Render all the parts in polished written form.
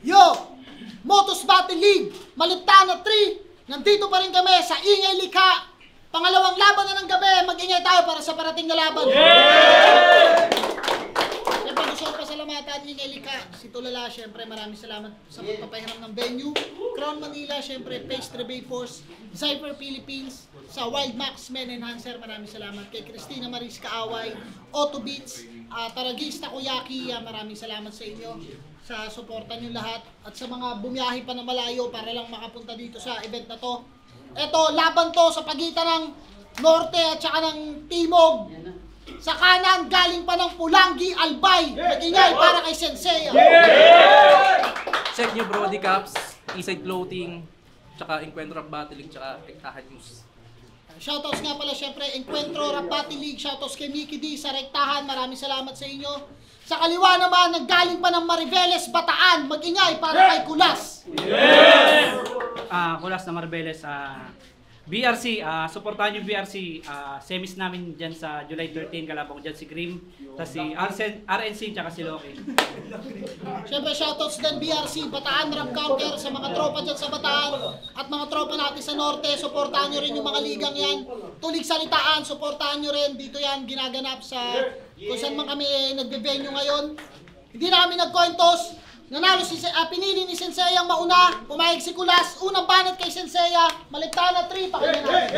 Yo! Motos Battle League, Maliptana 3, nandito pa rin kami sa Ingay Likha. Pangalawang laban na ng gabi, mag-ingay tayo para sa parating na laban. Siyempre gusto ko pasalamatan Ingay Likha, si Tulala, siyempre maraming salamat sa pagpapahiram ng venue. Crown Manila, siyempre Pace Trebay Force, Cypher Philippines, sa Wild Max Men Enhancer, maraming salamat. Kay Christina Maris Kaaway, Auto Beats, Taragista Kuyaki, maraming salamat sa inyo sa suporta nyo lahat at sa mga bumiyahe pa na malayo para lang makapunta dito sa event na to. Ito, laban to sa pagitan ng Norte at saka ng Timog. Sa kanan, galing pa ng Pulangi, Albay. Mag-ingay para kay Sensei. Check nyo Brody Caps, Eastside Clothing, tsaka Encuentro Rap Battle League, tsaka Rektahan News. Shoutouts nga pala syempre, Encuentro Rap Battle League, shoutouts kay Mickey D sa Rektahan, maraming salamat sa inyo. Sa kaliwa naman, naggaling pa ng Mariveles, Bataan, mag-ingay para kay Kulas. Yes! Kulas na Mariveles, BRC, supportahan yung BRC, semis namin dyan sa July 13, kalabang dyan si Grim, tapos si RNC, tsaka si Loki. Siyempre, shoutouts din BRC, Bataan Rap Counter sa mga tropa dyan sa Bataan at mga tropa natin sa Norte, supportahan nyo rin yung mga ligang yan. Tulig Salitaan, supportahan nyo rin, dito yan ginaganap sa kung saan man kami nagbe-venue ngayon. Hindi na kami nag-coin-toss. Nanalo pinili ni Sensei ang mauna, pumayag si Kulas, unang banat kay Sensei, Maliptana 3, pakinggan natin.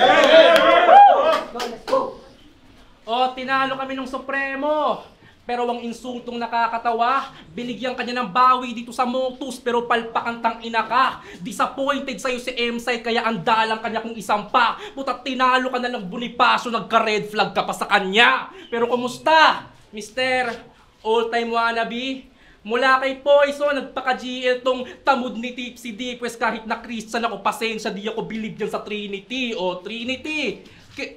O, tinalo kami ng Supremo. Pero ang insultong nakakatawa, binigyan kanya ng bawi dito sa Motus, pero palpakan tang ina ka. Disappointed sa'yo si M-Side, kaya andalang kanya kung isang pa. Puta, tinalo ka na ng Bonifacio, nagka-red flag ka pa sa kanya. Pero kumusta, Mr. All-Time Wannabe? Mula kay Poison, nagpaka-GL tong tamod ni Tipsy D. Pues kahit na Christian ako, pasensya, di ako believe dyan sa Trinity. O, Trinity!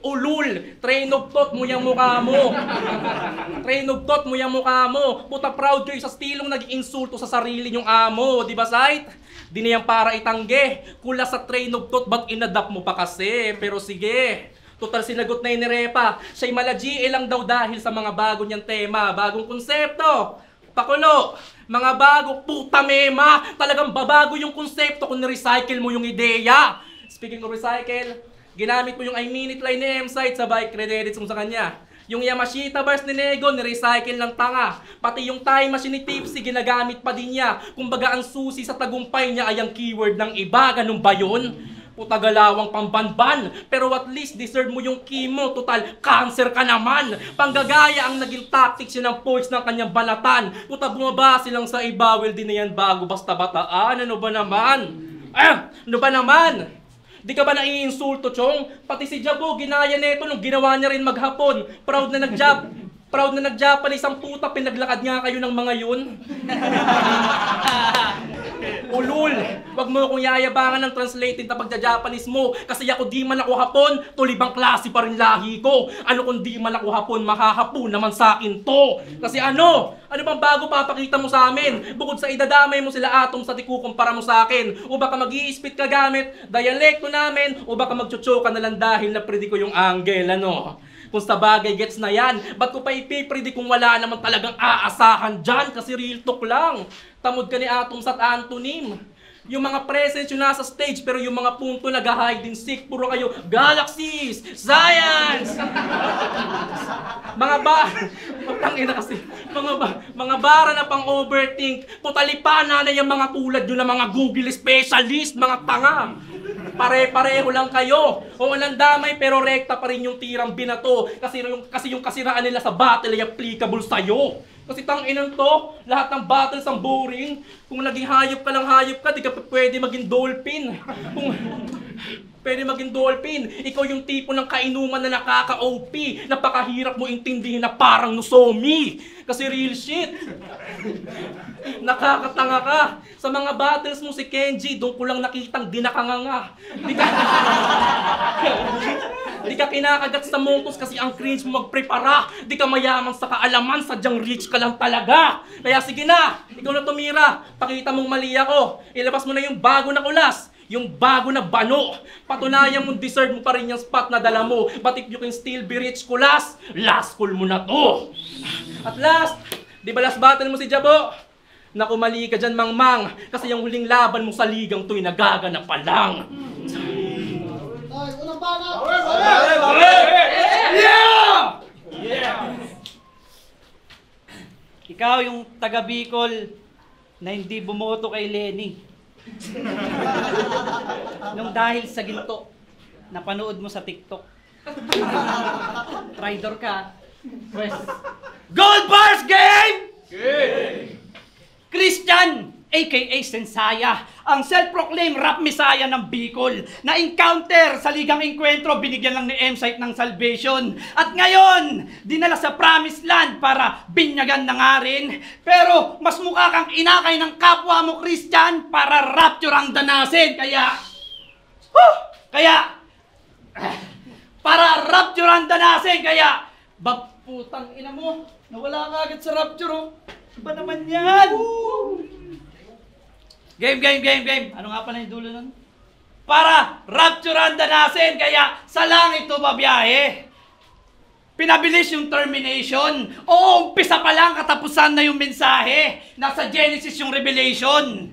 Ulul! Train of thought mo yung mukha mo! Train of thought mo yung mukha mo! Puta, proud kayo sa stilong nag-insulto sa sarili nyong amo, di ba, Sight? Di na yan para itangge. Kula sa train of thought, ba't inadapt mo pa kasi? Pero sige, total sinagot na yun ni Repa. Siya'y mala-GL lang daw dahil sa mga bago niyang tema, bagong konsepto. Pakulo, mga bago, puta mema, talagang babago yung konsepto kung ni-recycle mo yung ideya. Speaking of recycle, ginamit mo yung I-minute line ni M-Side sa bike credits mo sa kanya. Yung Yamashita bars ni Nego, ni-recycle ng tanga. Pati yung time machine ni Tipsy, ginagamit pa din niya. Kumbaga ang susi sa tagumpay niya ay ang keyword ng iba, ganun ba yun? Puta galawang pambanban, pero at least deserve mo yung chemo, total cancer ka naman. Panggagaya ang naging tactics yun ng points ng kanyang balatan. Puta bumabase lang sa iba, well din na yan bago basta bataan, ano ba naman? Ano ba naman? Di ka ba naiinsulto, Chong? Pati si Jabo, ginaya neto nung ginawa niya rin maghapon. Proud na nag-Japanese ang puta, pinaglakad nga kayo ng mga yun. Ulul, wag mo akong yayabangan ng translated na pagja-Japanese mo. Kasi ako di man ako Hapon, tulibang klase pa rin lahi ko. Ano kung di man ako Hapon, mahahapon naman sa akin to. Kasi ano bang bago papakita mo sa amin? Bukod sa idadamay mo sila Atom sa tikukumpara mo sa akin. O baka mag-i-spit ka gamit dialekto namin, o baka magchuchoka na lang dahil na-predict ko yung angle, ano? Kung sa bagay, gets na yan. Ba't ko pa ipipredict kung wala naman talagang aasahan dyan? Kasi real talk lang. Tamod ka ni Atom at Antonym. Yung mga presence yung nasa stage, pero yung mga punto nag-hide and seek, puro kayo, galaxies, science! Mga bara na pang overthink, putalipanan na yung mga tulad yun ng mga Google specialist, mga tanga. Pare-pareho lang kayo. O walang damay pero rekta pa rin yung tirang binato. Kasi yung kasiraan nila sa battle ay applicable sa'yo. Kasi tanginan to, lahat ng battles ang boring. Kung naging hayop ka lang hayop ka, di ka pwede maging dolphin. Kung pwede maging dolphin, ikaw yung tipo ng kainuman na nakaka-OP. Napakahirap mo intindihin na parang Nozomi. Kasi real shit. Nakakatanga ka. Sa mga battles mo si Kenji, doon ko lang nakitang dinakanganga. Di ka kinakagat sa Motus kasi ang cringe mo magprepara. Di ka mayaman sa kaalaman, sadyang rich ka lang talaga. Kaya sige na, ikaw na tumira. Pakita mong mali ako. Ilabas mo na yung bago na kulas. Yung bago na bano. Patunayan mong deserve mo pa rin yung spot na dala mo. But if you can still be rich kulas, last call mo na to. At last, di ba last battle mo si Jabo? Naku, mali ka dyan, Mangmang. Kasi yung huling laban mo sa ligang to'y nagaganap pa lang. Ay, unang banat! Ikaw yung taga Bicol na hindi bumoto kay Lenny. Nung dahil sa ginto, napanood mo sa TikTok. Traitor ka. Pues, Gold Bars Game! Christian, aka Sensaya, ang self-proclaimed rap messiah ng Bicol, na encounter sa Ligang Encuentro, binigyan lang ni M-Site ng salvation. At ngayon, dinala sa Promised Land para binyagan na nga rin. Pero mas mukha kang inakay ng kapwa mo, Christian, para rapture ang danasin. Para rapture ang danasin. Kaya, putang ina mo, nawala ka agad sa rapture, oh. Iba naman yan! Game! Ano nga pala yung dulo nun? Para rapture ang danasin, kaya sa langit ito babiyahe. Pinabilis yung termination. Oo, umpisa pa lang, katapusan na yung mensahe. Nasa Genesis yung Revelation.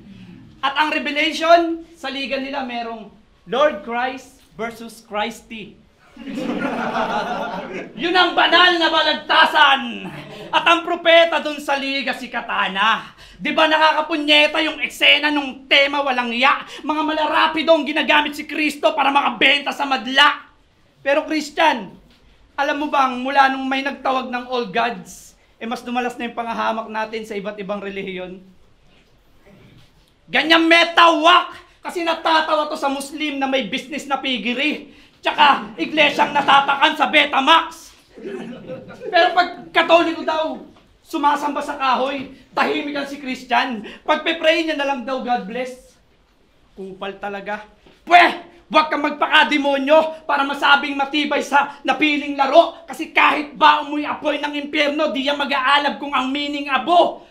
At ang Revelation, sa liga nila merong Lord Christ versus Christy. Yun ang banal na balagtasan. At ang propeta dun sa liga si Katana. Di ba nakakapunyeta yung eksena nung tema walang ya? Mga malarapido ang ginagamit si Kristo para makabenta sa madla. Pero Christian, alam mo bang mula nung may nagtawag ng all gods, mas dumalas na yung pangahamak natin sa iba't ibang relihiyon? Ganyang metawak! Kasi natatawa to sa Muslim na may business na pigiri. Tsaka, iglesyang natatakan sa Betamax. Pero pag Katoliko daw, sumasamba sa kahoy, tahimik ang si Christian. Pag pe-pray niya na lang daw, God bless. Kupal talaga. Huwag kang magpakademonyo para masabing matibay sa napiling laro. Kasi kahit ba umuwi apoy ng impyerno, di yan mag-aalab kung ang meaning abo.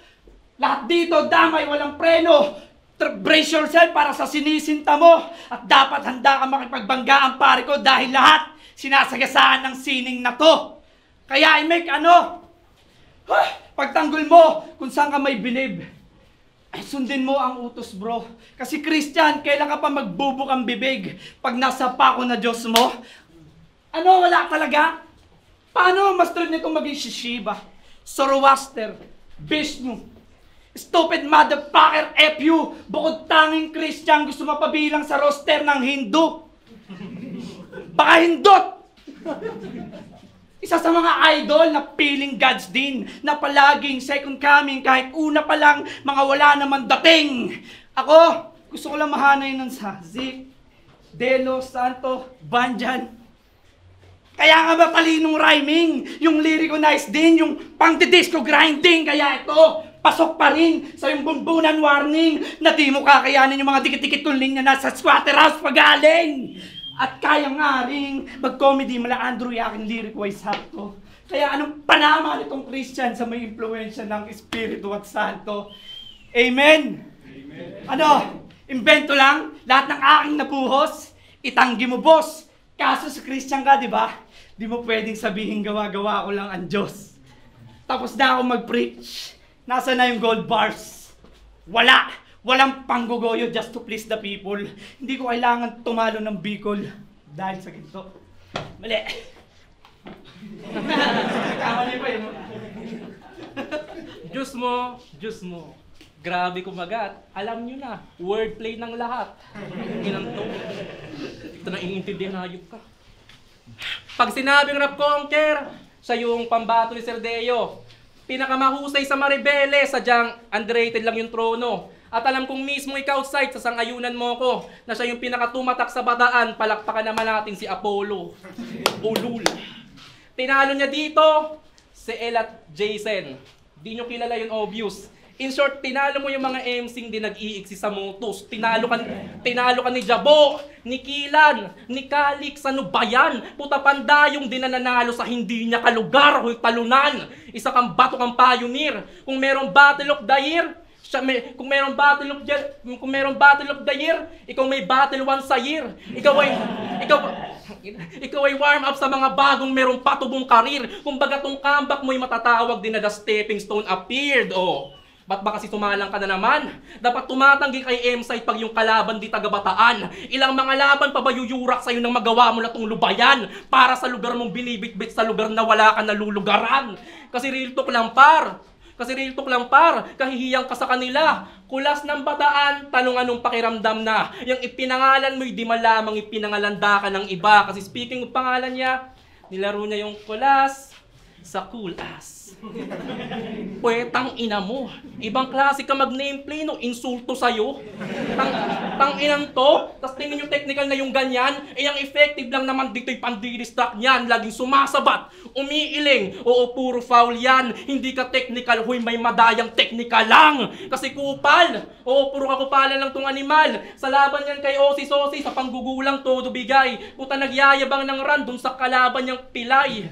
Lahat dito, damay, walang preno. Brace yourself para sa sinisinta mo. At dapat handa ka makipagbangga ang pare ko dahil lahat sinasagasaan ng sining na to. Kaya i-make pagtanggol mo kung saan ka may bilib, sundin mo ang utos, bro. Kasi Christian, kailan ka pa magbubuk ang bibig pag nasa pako na Diyos mo? Wala talaga? Paano master nito maging Shiva, Zoroaster, Vishnu, stupid motherfucker FU, bukod tanging Christian gusto mapabilang sa roster ng Hindu. Baka Hindot! Isa sa mga idol na piling gods din, na palaging second coming kahit una pa lang mga wala naman dating. Ako, gusto ko lang mahanay nun sa Zik, Delo, Santo, Banjan. Kaya nga ba talinong rhyming, yung lyrico nice din, yung pang-disco grinding, kaya ito, pasok pa rin sa yung bumbunan warning na di mo kakayanin yung mga dikit-dikit kong linya na sa squatter house pagaling. At kaya nga rin mag-comedy mala Andrew yakin lyric-wise sakto. Kaya anong panama nitong Christian sa may impluensya ng Espiritu at Santo? Amen? Invento lang? Lahat ng aking nabuhos? Itanggi mo, boss. Kaso sa Christian ka, di ba? Di mo pwedeng sabihin gawa-gawa ko lang ang Diyos. Tapos na ako mag-preach. Nasaan na yung gold bars? Walang panggugoyo just to please the people. Hindi ko kailangan tumalo ng Bicol dahil sa ginto. Mali. Kamali pa yun. Diyos mo. Grabe kumagat. Alam nyo na, wordplay ng lahat. Ginanto. Ito na iniintindihan na hayop ka. Pag sinabing rap conquer, siya yung pambato ni Sir Deo. Pinakamahusay sa Maribele, sadyang underrated lang yung trono. At alam kong mismo ikaw, Sight, sa sangayunan mo ko, na siya yung pinakatumatak sa bataan, palakpakan naman natin si Apollo. Ulul. Tinalo niya dito, si El at Jason. Di nyo kilala yung obvious. In short, tinalo mo yung mga MCing di nag-iiksi sa Motos. Tinalo ka ni Jabo, ni Kilan, ni Calix, ano ba yan? Puta panda yung dinananalo sa hindi niya kalugar, huy talunan. Isa kang bato kang pioneer. Kung merong Battle of the Year, kung merong Battle of the Year, ikaw may Battle once a year. Ikaw ay warm up sa mga bagong merong patubong karir. Kung baga tong comeback mo'y matatawag din na the stepping stone appeared, oh. Ba't ba kasi sumalang ka na naman? Dapat tumatanggi kay M-Site pag yung kalaban di taga-Bataan. Ilang mga laban pa ba yuyurak sa'yo nang magawa mo na tong lubayan para sa lugar mong binibitbit sa lugar na wala ka nalulugaran? Kasi real talk lang par. Kahihiyang ka sa kanila. Kulas ng Bataan, tanong anong pakiramdam na. Yung ipinangalan mo'y di malamang ipinangalanda ka ng iba. Kasi speaking of pangalan niya, nilaro niya yung kulas sa cool ass. Pwetang ina mo. Ibang klase ka mag-nameplay no, insulto sa'yo. Tang inang to, tas tingin yung technical na yung ganyan, yung effective lang naman dito'y pandidistract niyan, laging sumasabat, umiiling, oo puro foul yan, hindi ka technical, huy may madayang technical lang. Kasi kupal, oo puro kakupalan lang tong animal. Sa laban yan kay Osi-Sosi, sa panggugulang todo bigay. Puta nagyayabang ng run dun sa kalaban niyang pilay.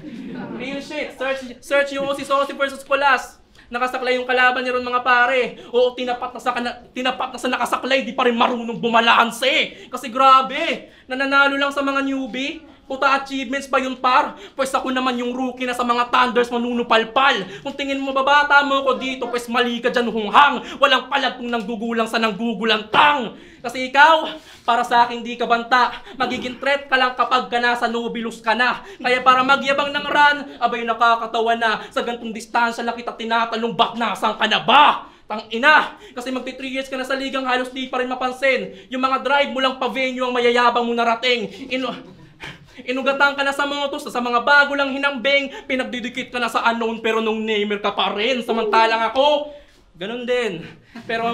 Real shit, search yung Osi-Sosi versus Kulas. Nakasaklay yung kalaban niya ron mga pare. Oo, tinapat na sa nakasaklay, di pa rin marunong bumalanse. Kasi grabe, nananalo lang sa mga newbie. Puta achievements pa yun par. Pues ako naman yung rookie na sa mga Thunders manunupalpal. Kung tingin mo babata mo ko dito, pues mali ka dyan hunghang. Walang palag kung nanggugulang sa nanggugulantang. Kasi ikaw, para sa akin di ka banta. Magiging threat ka lang kapag ka nasa Nobilus ka na. Kaya para magyabang ng run, abay nakakatawa na. Sa gantong distansya lang kita tinatanong, bak nasaan ka na ba? Tang ina! Kasi magti 3 years ka na sa ligang, halos di pa rin mapansin. Yung mga drive mo lang pa-venue ang mayayabang mo narating. Inugatan ka na sa motos, sa mga bago lang hinambing, pinagdidikit ka na sa unknown pero nung namer ka pa rin. Samantalang ako, ganun din. Pero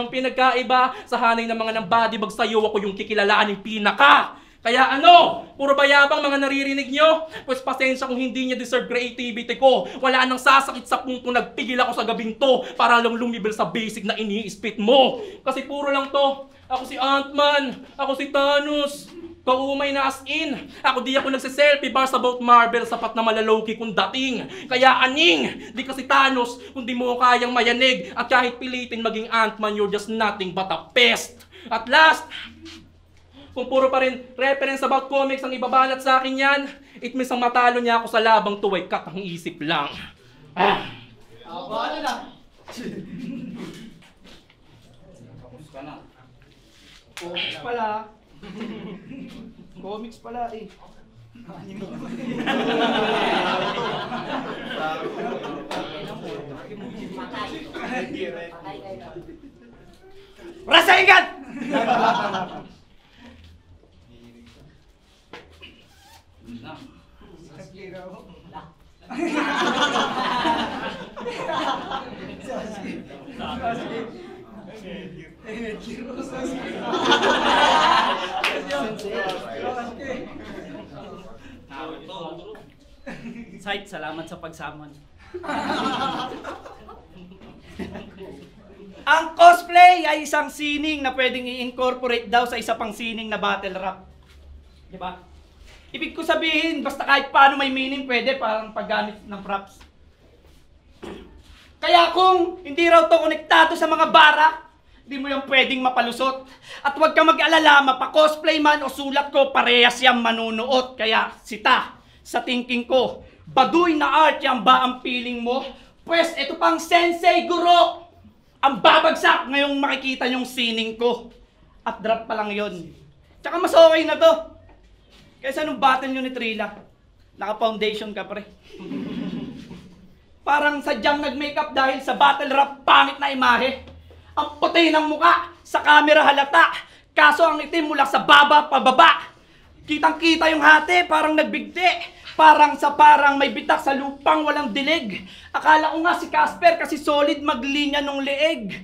ang pinagkaiba, sa hanay ng mga nang-bodybag sa'yo, ako yung kikilalaan ng pinaka. Kaya ano, puro bayabang mga naririnig nyo? Pues pasensya kung hindi niya deserve creativity ko. Wala nang sasakit sa punto nagpigil ako sa gabing to para lang lumibel sa basic na ini-spit mo. Kasi puro lang to. Ako si Ant-Man, ako si Thanos. Kaumay na as in. Ako di ako nagsiselfie bars about Marvel, sapat na malaloki kung dating. Kaya aning, di kasi Thanos kung di mo kayang mayanig. At kahit pilitin maging Ant-Man, you're just nothing but a pest. At last, kung puro pa rin reference about comics ang ibabalat sa akin yan, it means ang matalo niya ako sa labang tuway kat ang isip lang. Bahala na. Tapos ka na. Comics pala. Comics pala eh. Rasaingan! Sight, salamat sa pagsamon. Ang cosplay ay isang sining na pwedeng i-incorporate daw sa isa pang sining na battle rap. Diba? Ibig ko sabihin, basta kahit paano may meaning, pwede parang paggamit ng props. Kaya kung hindi raw to konektado sa mga bara, hindi mo yung pwedeng mapalusot. At huwag kang mag-alala, mapa-cosplay man o sulat ko, parehas yung manunuot. Kaya sita, sa thinking ko, baduy na art yan ba ang feeling mo? Pwes, ito pang Sensei Guro! Ang babagsak ngayong makikita yung sining ko. At drop pa lang yun. Tsaka mas okay na to. Kaysa nung battle nyo ni Trilla, naka-foundation ka pre. Parang sadyang nag-makeup dahil sa battle rap pangit na imahe. Ang puti ng muka, sa camera halata. Kaso ang itim mula sa baba pababa. Kitang-kita yung hati, parang nagbigti. Parang may bitak sa lupang walang dilig. Akala ko nga si Casper kasi solid maglinya nung leeg.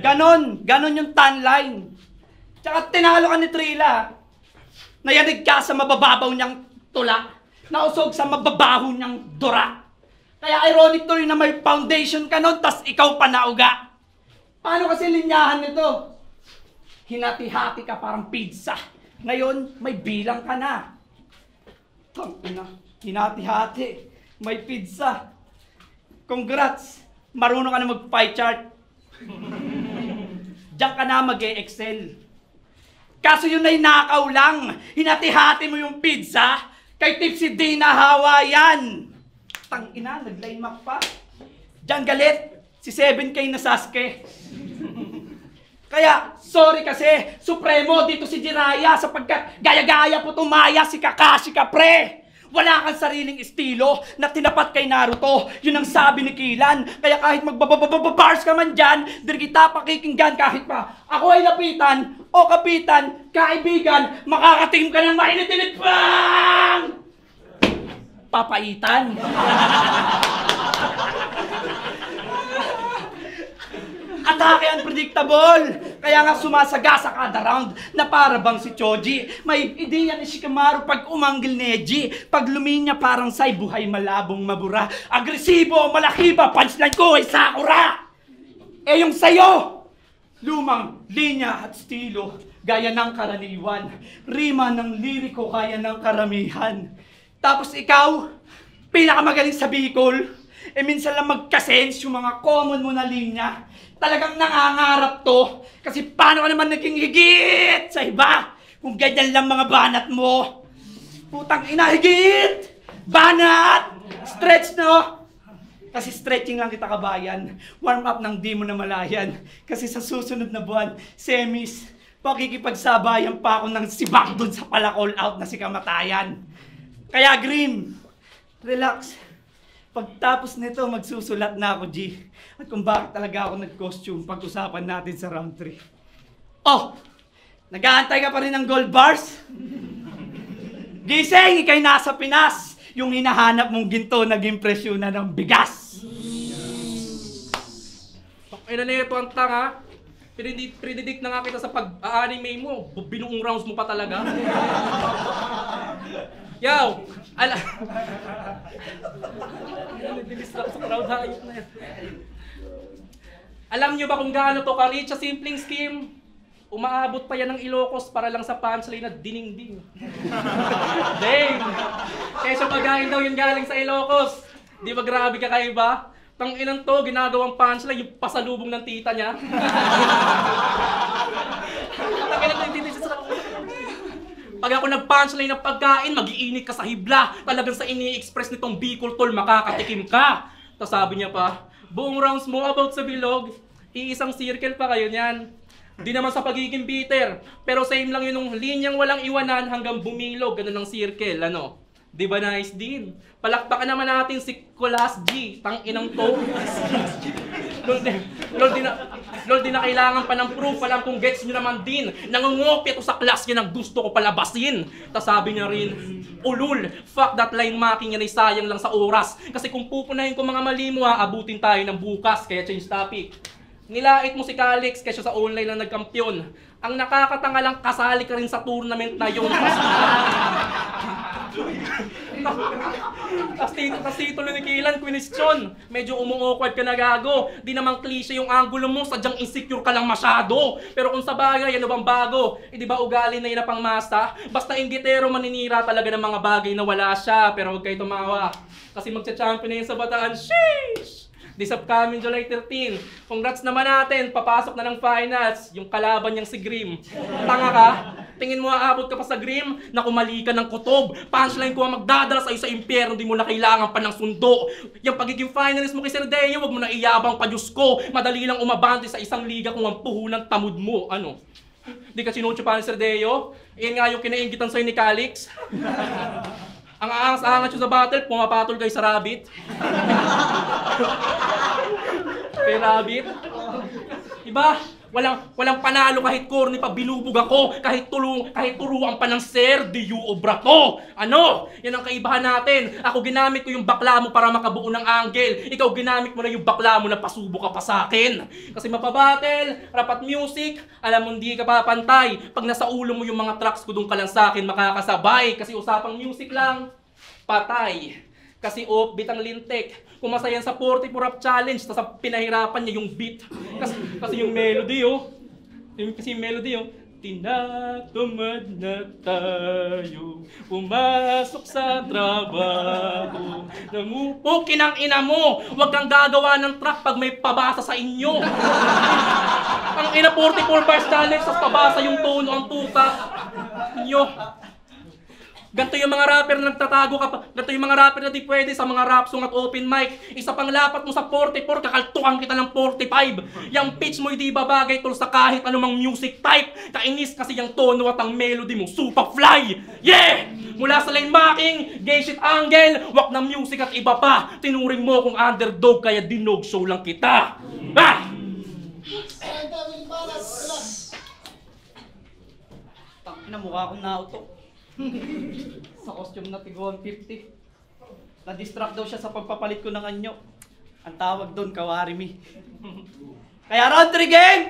Ganon yung tan line. Tsaka tinalo ka ni Trilla. Nayanig ka sa mabababaw niyang tula. Nausog sa mababaho niyang dura. Kaya ironic to rin na may foundation ka nun, tas ikaw pa nauga. Paano kasi linyahan nito? Hinati-hati ka parang pizza. Ngayon, may bilang ka na. Tangina, hinati-hati, may pizza. Congrats, marunong ka na mag-pie chart. Diyan ka na mag-e-excel. Kaso yun ay nakaw lang. Hinati-hati mo yung pizza, kay Tipsy D na Hawaiian. Tangina, nag-line map pa. Diyan galit, si 7K na Sasuke. Kaya, sorry kasi, Supremo, dito si Jiraiya sapagkat gaya-gaya po tumaya si Kakashi ka, pre! Wala kang sariling estilo na tinapat kay Naruto. Yun ang sabi ni Kilan. Kaya kahit magbababababars ka man dyan, di kita pakikinggan kahit pa ako ay lapitan o kapitan, kaibigan, makakatingin ka ng mainit-init pang papaitan. Atake unpredictable! Kaya nga sumasaga sa kada round na para bang si Choji. May ideya ni Shikamaru pag umanggil Neji. Pag luminya parang say buhay malabong mabura. Agresibo, malaki ba? Punchline ko ay Sakura! Eh yung sayo! Lumang linya at estilo gaya ng karaniwan. Rima ng liriko kaya ng karamihan. Tapos ikaw, pinakamagaling sa Bicol. Eh minsan lang magkasense yung mga common mo na linya. Talagang nangangarap to. Kasi paano ka naman naging higit sa iba? Kung ganyan lang mga banat mo. Putang ina, higit! Banat! Stretch, no? Kasi stretching lang kita, kabayan. Warm up ng di mo na malayan. Kasi sa susunod na buwan, semis, pakikipagsabayan pa ako ng sibak dun sa pala-call out na si Kamatayan. Kaya Grim, relax. Pagtapos nito, magsusulat na ako, G. At kung bakit talaga ako nag-costume, pag-usapan natin sa round 3. Oh! Nag-aantay ka pa rin ng gold bars? Gising! Ika'y nasa Pinas! Yung hinahanap mong ginto, naging presyo na ng bigas! Ay na ito ang tanga. Predict na nga kita sa pag-anime mo. Binuong rounds mo pa talaga. Yaw! Alam nyo ba kung gaano to ka-rich sa simpleng scheme? Umaabot pa yan ng Ilocos para lang sa punchline na ding-ding. Dang! Kesa pagkain daw yung galing sa Ilocos. Di ba grabe ka kaiba? Tang inang to, ginagawang punchline yung pasalubong ng tita niya. Tang inang to yung tita siya sa... Pag ako nag-punchline ng pagkain, mag-iinit ka sa hibla. Talagang sa ini-express nitong Bicol tol, makakatikim ka. Tapos sabi niya pa, buong rounds mo about sa bilog, iisang circle pa kayo niyan. Di naman sa pagiging bitter, pero same lang yun nung linyang walang iwanan hanggang bumilog, ganun ang circle, ano? Di ba nice din? Palakpakan naman natin si Kulas G, tang inang to. Lol, di na kailangan pa ng proof, alam kung gets nyo naman din. Nangungopia to sa class niya ng gusto ko palabasin. Tapos sabi niya rin, ulul, fuck that line marking yan ay sayang lang sa oras. Kasi kung pupunahin ko mga mali mo abutin tayo ng bukas, kaya change topic. Nilait mo si Calix kasi sa online na nagkampiyon. Ang nakakatanga lang, kasali ka rin sa tournament na yun. Tapos titulo ni Kilan, question. Medyo umu-awkward ka na gago. Di naman klise yung angulo mo, sadyang insecure ka lang masyado. Pero kung sa bagay, ano bang bago? Eh di ba ugali na yun na pangmasa? Basta inggitero maninira talaga ng mga bagay na wala siya. Pero huwag kayo tumawa. Kasi magcha-champion na yun sa Bataan. Sheesh! This upcoming July 13. Congrats naman natin, papasok na ng finals. Yung kalaban niyang si Grim. Tanga ka? Tingin mo aabot ka pa sa Grim na kumali ka ng kutob. Punchline ko ang magdadala sa'yo sa impyerno, di mo na kailangan pa ng sundo. Yung pagiging finalist mo kay Sir Deo, wag mo na iyabang pa Diyos ko. Madali lang umabante sa isang liga kung ang puhunan tamod mo. Ano? Di ka sinutyo pa ni Sir Deo? Iyan nga yung kinaingitan sa'yo ni Calix. Ang aangas-angas yung sa battle, pumapatol kayo sa rabbit. Kay rabbit? Diba? Walang panalo kahit corny pa binubog ako, kahit turuan pa ng Sir Dio Obrato. Ano? Yan ang kaibahan natin. Ako ginamit ko yung bakla mo para makabuo ng angle. Ikaw ginamit mo na yung bakla mo na pasubo ka pa sa akin. Kasi mapabattle, rapat music, alam mo hindi ka papantay. Pag nasa ulo mo yung mga tracks ko, doon ka lang sa akin makakasabay. Kasi usapang music lang, patay. Kasi offbeat ang lintik. Kumasayan sa 44 rap challenge, tapos pinahirapan niya yung beat. Kasi yung melody, oh. Kasi yung melody, oh. Tinatamad na tayo, pumasok sa trabaho. Namupo, kinang ina mo! Huwag kang gagawa ng track pag may pabasa sa inyo. Ang ina 44 bars challenge, tapos pabasa yung tono, ang tuta. Inyo. Ganito yung mga rapper na nagtatago ka pa. Ganito yung mga rapper na di pwede sa mga rap song at open mic. Isa pang lapat mo sa 44, kakaltukan kita ng 45. Yang pitch mo hindi babagay tol sa kahit anumang music type. Kainis kasi yung tono at ang melody mo super fly. Yeah! Mula sa line marking, gay shit angle, wak ng music at iba pa. Tinuring mo kung underdog kaya dinog show lang kita. Ah! Ay, David Baras, wala. Tangina, mukha akong nauto. Sa costume na tigo 150. Na-distract daw siya sa pagpapalit ko ng anyo. Ang tawag doon, kawarimi. Kaya round 3 game!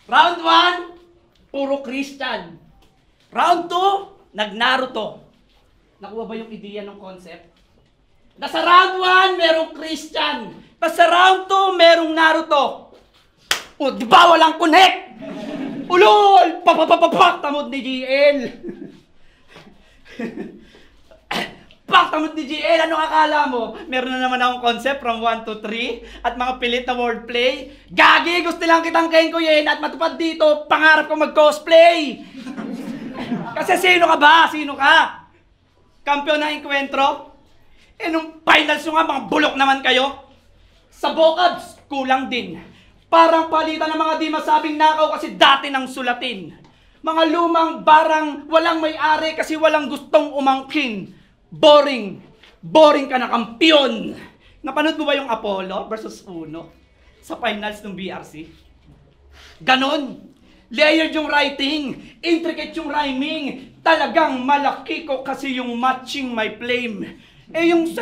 Round 1, puro Christian. Round 2, nag-Naruto. Nakuha ba yung ideya ng concept? Nasa round 1, merong Christian. Nasa round 2, merong Naruto. O, di ba walang connect? Ulol! Papapapak! Tamod ni GL! Pak! Tamod ni GL! Anong akala mo? Meron na naman akong concept from 1 to 3 at mga pilit na wordplay. Gagi! Gusto lang kitang kengkoyin at matupad dito. Pangarap ko mag-cosplay! Kasi sino ka ba? Sino ka? Kampiyon ng enkwentro? Eh nung finals nyo nga, mga bulok naman kayo. Sa vocabs, kulang din. Parang palitan ng mga di masabing nakaw kasi dati nang sulatin. Mga lumang barang walang may-ari kasi walang gustong umangkin. Boring. Boring ka na kampiyon. Napanood mo ba yung Apollo versus Uno sa finals ng BRC? Ganon. Layered yung writing. Intricate yung rhyming. Talagang malaki ko kasi yung matching my flame. Yung sa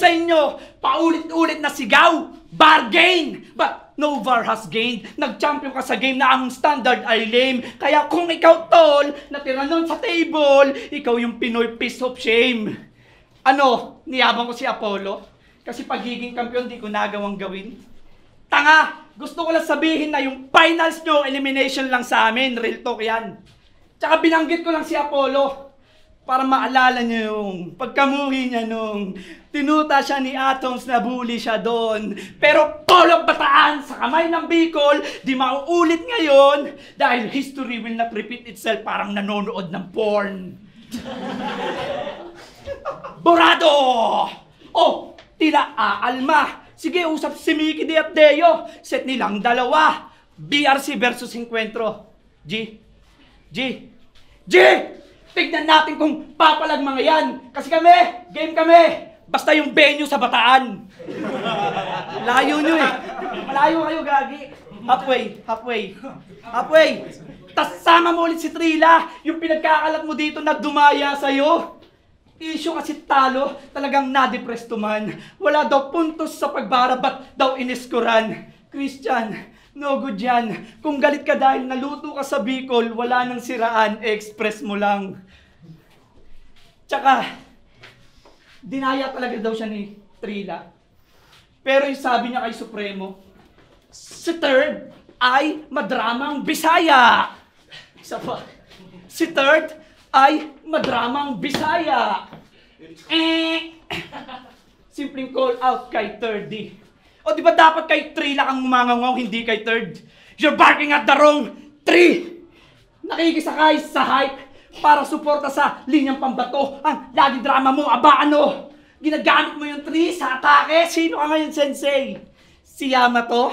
inyo, paulit-ulit na sigaw, bargain! But no VAR has gained. Nag-champion ka sa game na ang standard ay lame. Kaya kung ikaw tol, natira nun sa table, ikaw yung Pinoy piece of shame. Ano, niyabang ko si Apollo? Kasi pagiging kampiyon di ko nagawang gawin. Tanga! Gusto ko lang sabihin na yung finals nyo, elimination lang sa amin. Real talk yan. Tsaka binanggit ko lang si Apollo para maalala niyo yung pagkamuhi niya nung tinuta siya ni Atoms na bully siya doon. Pero Polog Bataan sa kamay ng Bicol, di mauulit ngayon dahil history will not repeat itself parang nanonood ng porn. Borado! Oh, tila aalma. Sige, usap si Mickey D at Deo. Set nilang dalawa. BRC versus Encuentro. G! Tignan natin kung papalag mga yan. Kasi game kami. Basta yung venue sa Bataan. Layo nyo eh. Malayo kayo, gagi. Halfway. Tas sama mo ulit si Trila. Yung pinagkakalat mo dito na dumaya sa'yo. Issue kasi talo. Talagang na-depress to man. Wala daw puntos sa pagbara, ba't daw iniskuran. Christian, no good yan. Kung galit ka dahil naluto ka sa Bicol, wala nang siraan, express mo lang. Tsaka, dinaya talaga daw siya ni Trila. Pero yung sabi niya kay Supremo, si Third ay madramang Bisaya. Isa pa, si Third ay madramang Bisaya. Simpleng call out kay Third D. O di ba dapat kay Trila kang umangangaw, hindi kay Third? You're barking at the wrong tree! Nakikisakay sa hype para suporta sa linyang pambato. Ang lagi drama mo, ano? Ginagamit mo yung tree sa atake? Sino ka ngayon, Sensei? Si Yamato?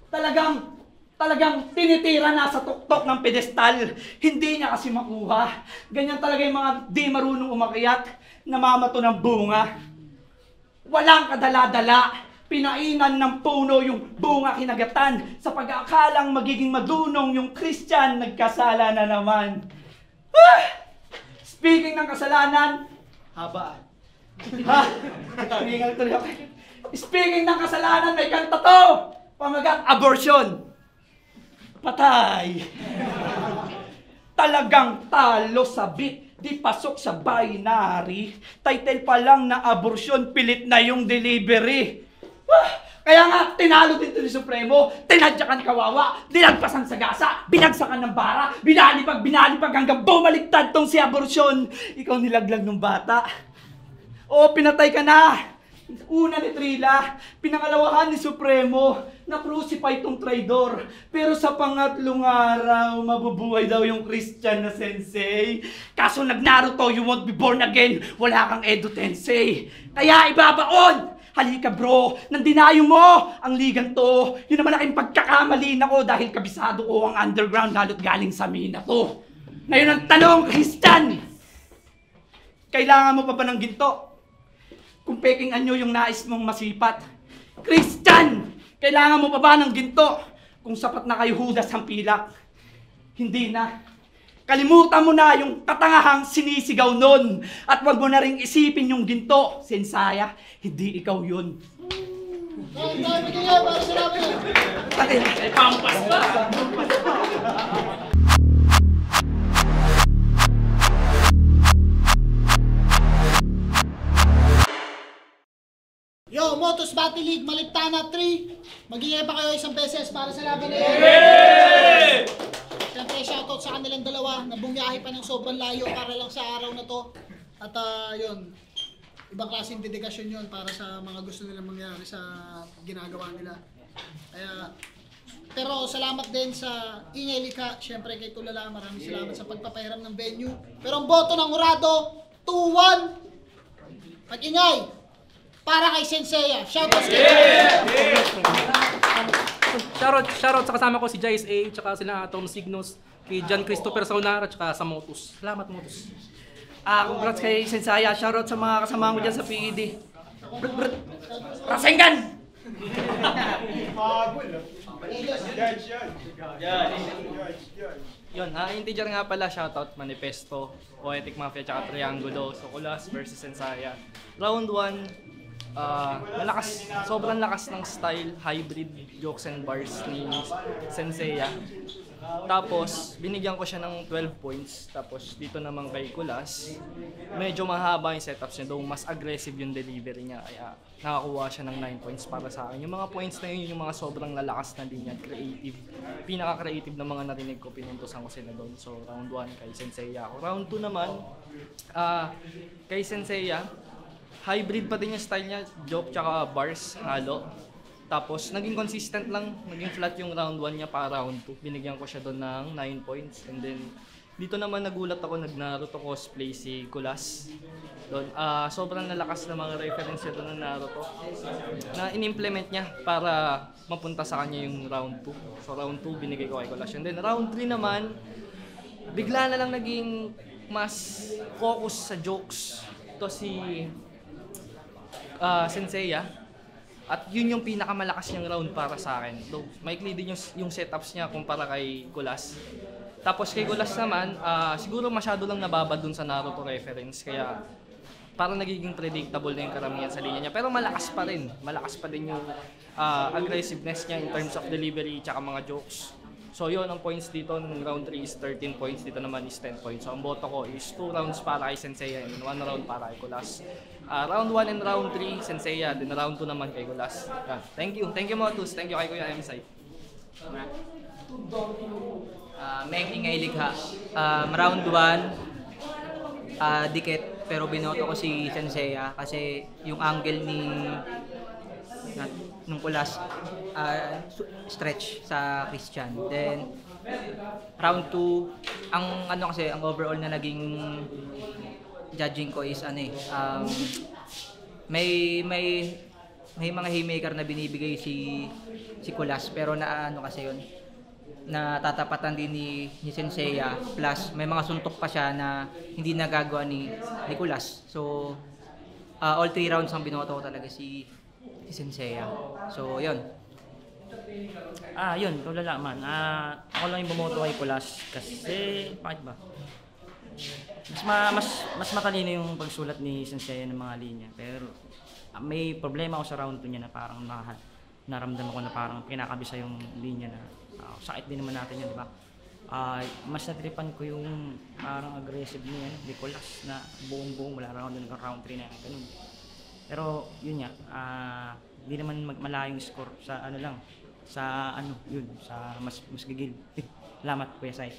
Talagang tinitira na sa tuktok ng pedestal. Hindi niya kasi makuha. Ganyan talaga yung mga di marunong umakyat, namamato ng bunga. Walang kadala-dala. Pinainan ng puno yung bunga kinagatan. Sa pag-aakalang magiging madunong yung Christian, nagkasala na naman. Speaking ng kasalanan, haba. Speaking ng kasalanan, may kanta to. Pamagat, abortion. Patay. Talagang talo sa beat. Di pasok sa binary. Title pa lang na abortion, pilit na yung delivery. Kaya nga, tinalo din ito ni Supremo, tinadyakan kawawa, dinagpasan sa gasa, binagsakan ng bara, binalipag hanggang bumaliktad tong si abortion. Ikaw nilaglag ng bata. O, pinatay ka na. Una ni Trila, pinangalawahan ni Supremo. na-crucify tong traidor. Pero sa pangatlong araw, mabubuhay daw yung Christian na sensei. Kaso nag-Naruto, you won't be born again. Wala kang Edo Tensei. Kaya ibabaon! Halika bro, nandinayo mo ang ligan to. Yun naman aking pagkakamali nako dahil kabisado ko ang underground lalo't galing sa mina to. Ngayon ang tanong, Christian! Kailangan mo pa ba ng ginto? Kung peking anyo yung nais mong masipat. Christian! Kailangan mo pa ba ng ginto? Kung sapat na kay Judas ang pilak. Hindi na. Kalimutan mo na yung katangahang sinisigaw nun. At wag mo na ring isipin yung ginto. Sensaya, hindi ikaw yun. Dahil magiging para sa namin. Ay, pampas ba? Yo, Motos Battle League, Maliptana 3. Magiging pa kayo isang beses para sa laban na yun. Siyempre, shoutout sa kanilang dalawa na bumiyahe pa ng sobrang layo para lang sa araw na to. At yun, ibang klaseng dedikasyon yun para sa mga gusto nilang mangyari sa ginagawa nila. Kaya, pero salamat din sa Ingay Likha, siyempre kay Tulala, maraming salamat sa pagpapahiram ng venue. Pero ang boto ng Urado, 2-1. Pag-ingay, para kay Senseiya. Shoutout sa Shoutout sa kasama ko si Jais A, tsaka sila Tom Signos, kay John Christopher Saunara, tsaka sa Motus. Salamat Motus. Congrats kay Sensaya. Shoutout sa mga kasama ko dyan sa PED. Rasengan! Yun, integer nga pala, shoutout Manifesto, Poetic Mafia, tsaka Triangulo, Sokulas versus Sensaya. Round 1, malakas, sobrang lakas ng style, hybrid jokes and bars ni Senseiya. Tapos, binigyan ko siya ng 12 points. Tapos, dito naman kay Kulas, medyo mahaba yung setups niya, though mas aggressive yung delivery niya. Kaya, nakakuha siya ng 9 points para sa akin. Yung mga points na yun, yung mga sobrang lalakas na linya, creative. Pinaka-creative na mga narinig ko, pinuntosan ko sila doon. So, round 1 kay Senseiya ako. Round 2 naman, kay Senseiya, hybrid pa din yung style niya, joke tsaka bars, halo. Tapos, naging consistent lang, naging flat yung round 1 niya para round 2. Binigyan ko siya doon ng 9 points. And then, dito naman nagulat ako, nag-Naruto cosplay si Kulas. Doon, sobrang nalakas na mga reference niya doon ng Naruto na in-implement niya para mapunta sa kanya yung round 2. So, round 2, binigay ko kay Kulas. And then, round 3 naman, bigla na lang naging mas focus sa jokes. Ito si Senseiya. At yun yung pinakamalakas niyang round para sa akin. Though, maikli din yung setups niya kumpara kay Kulas. Tapos kay Kulas naman, siguro masyado lang nababad dun sa Naruto reference. Kaya parang nagiging predictable na yung karamihan sa linya niya. Pero malakas pa rin. Malakas pa din yung aggressiveness niya in terms of delivery tsaka mga jokes. So yun, ang points dito ng round 3 is 13 points. Dito naman is 10 points. So ang boto ko is 2 rounds para kay Senseiya and 1 round para kay Kulas. Round 1 and round 3, Senseiya. Then round 2 naman kay Kulas. Yeah. Thank you. Thank you Motus. Thank you kay Kuya M-Site. Meg Ingay Likha. Round 1, dikit. Pero binoto ko si Senseiya kasi yung angle nung Kulas stretch sa Christian. Then round 2, ang overall na naging judging ko is may mga haymaker na binibigay si Kulas, pero kasi yun natatapatan din ni Senseiya, plus may mga suntok pa siya na hindi nagagawa ni Kulas. So all 3 rounds ang binoto ko talaga si Senseiya. So yun. Yun, tulala man. Ako lang yung bumoto kay Kulas kasi bakit ba? Mas matalino yung pagsulat ni Senseiya ng mga linya. Pero may problema ako sa round 2 niya na parang naramdaman ko na parang kinakabisa yung linya na sakit din naman natin yan, di ba? Mas natripan ko yung parang aggressive niya ni Kulas na buong mula round 1 hanggang round 3 na ganun. Pero yun nga, hindi naman malayong score sa sa mas gigil. Salamat Kuya Sai.